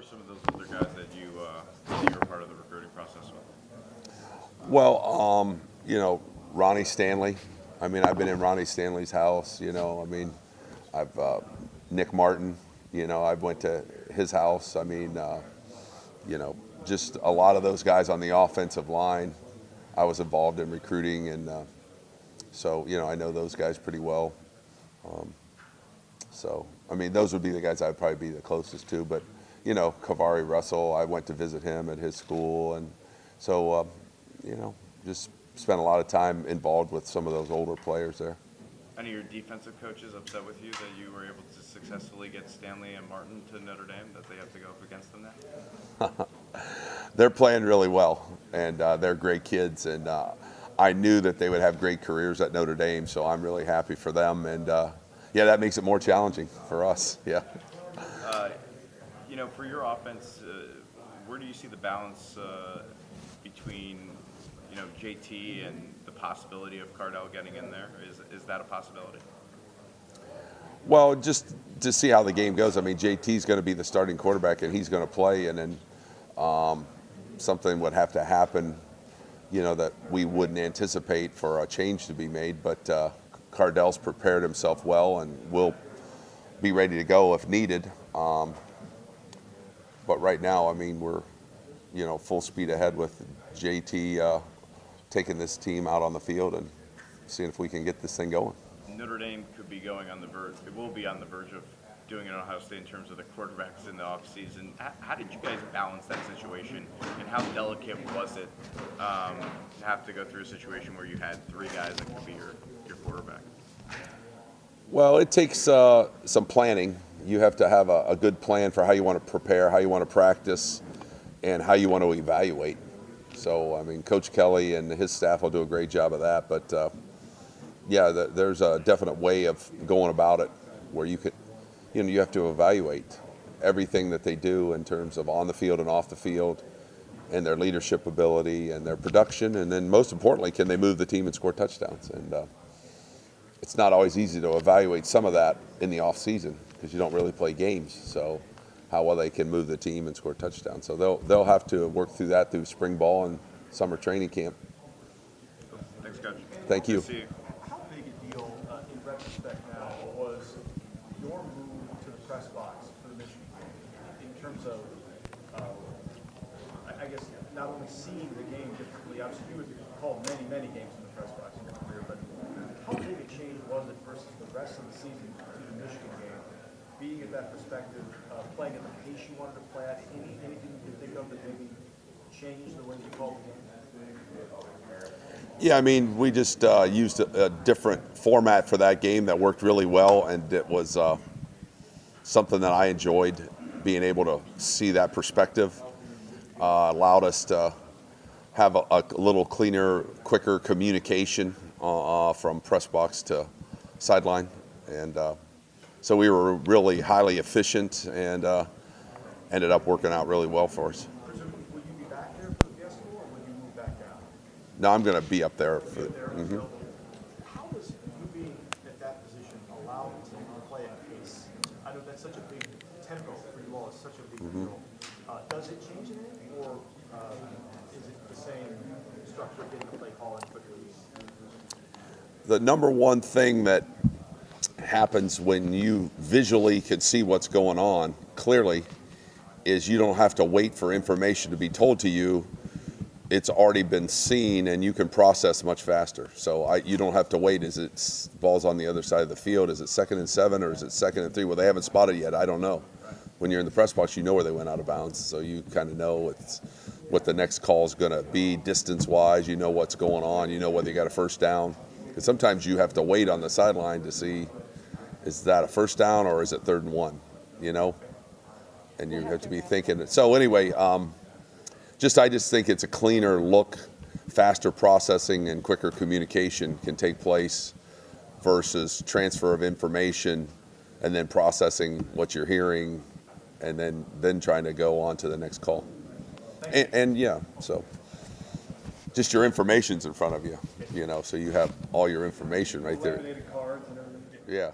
some of those older guys that you were part of the recruiting process with? Well, Ronnie Stanley. I mean, I've been in Ronnie Stanley's house. I've Nick Martin. I went to his house. I mean, just a lot of those guys on the offensive line. I was involved in recruiting, and so I know those guys pretty well. Those would be the guys I'd probably be the closest to. But Kavari Russell, I went to visit him at his school, and so just spent a lot of time involved with some of those older players there. Any of your defensive coaches upset with you that you were able to successfully get Stanley and Martin to Notre Dame, that they have to go up against them now? They're playing really well, and they're great kids, and I knew that they would have great careers at Notre Dame, so I'm really happy for them, and that makes it more challenging for us. Yeah. For your offense, where do you see the balance between JT and the possibility of Cardell getting in there? Is that a possibility? Well, just to see how the game goes. I mean, JT's going to be the starting quarterback, and he's going to play, and then something would have to happen, that we wouldn't anticipate for a change to be made. But Cardell's prepared himself well and will be ready to go if needed. But right now, I mean, we're, full speed ahead with JT taking this team out on the field and seeing if we can get this thing going. Notre Dame could be going on the verge. It will be on the verge of doing it at Ohio State in terms of the quarterbacks in the offseason. How did you guys balance that situation, and how delicate was it to have to go through a situation where you had three guys that could be your quarterback? Well, it takes some planning. You have to have a good plan for how you want to prepare, how you want to practice, and how you want to evaluate. So, I mean, Coach Kelly and his staff will do a great job of that. But, there's a definite way of going about it where you could, you have to evaluate everything that they do in terms of on the field and off the field, and their leadership ability and their production. And then most importantly, can they move the team and score touchdowns? And it's not always easy to evaluate some of that in the off season because you don't really play games. So how well they can move the team and score touchdowns. So they'll have to work through that through spring ball and summer training camp. Thanks, Coach. Thank you. Good to see you. How big a deal, in retrospect now, was your move to the press box for the Michigan game in terms of, I guess, not only seeing the game differently, obviously you would call many games in the press box in your career, but how big a change was it versus the rest of the season to the Michigan game? Being at that perspective, playing at the pace you wanted to play at, anything you can think of that maybe changed the way you called the game? Yeah, I mean, we just used a different format for that game that worked really well, and it was something that I enjoyed, being able to see that perspective. Allowed us to have a little cleaner, quicker communication from press box to sideline, and so we were really highly efficient and ended up working out really well for us. Presumably, will you be back there for the Fiesta, or will you move back down? No, I'm going to be up there. How does you being at that position allow the team to play at pace? I know that's such a big tempo for you all. It's such a big deal. Does it change anything, or is it the same structure of getting the play call and quick release? The number one thing that happens when you visually can see what's going on clearly is you don't have to wait for information to be told to you. It's already been seen, and you can process much faster. So you don't have to wait. Is it ball's on the other side of the field? Is it 2nd and 7, or is it 2nd and 3? Well, they haven't spotted yet. I don't know. When you're in the press box, you know where they went out of bounds, so you kind of know what the next call is going to be distance-wise. You know what's going on. You know whether you got a first down. And sometimes you have to wait on the sideline to see, is that a first down or is it 3rd and 1? And you have to be thinking. So anyway, I just think it's a cleaner look, faster processing, and quicker communication can take place versus transfer of information and then processing what you're hearing and then trying to go on to the next call. So just your information's in front of you, so you have all your information right there. Laminated cards and everything. Yeah.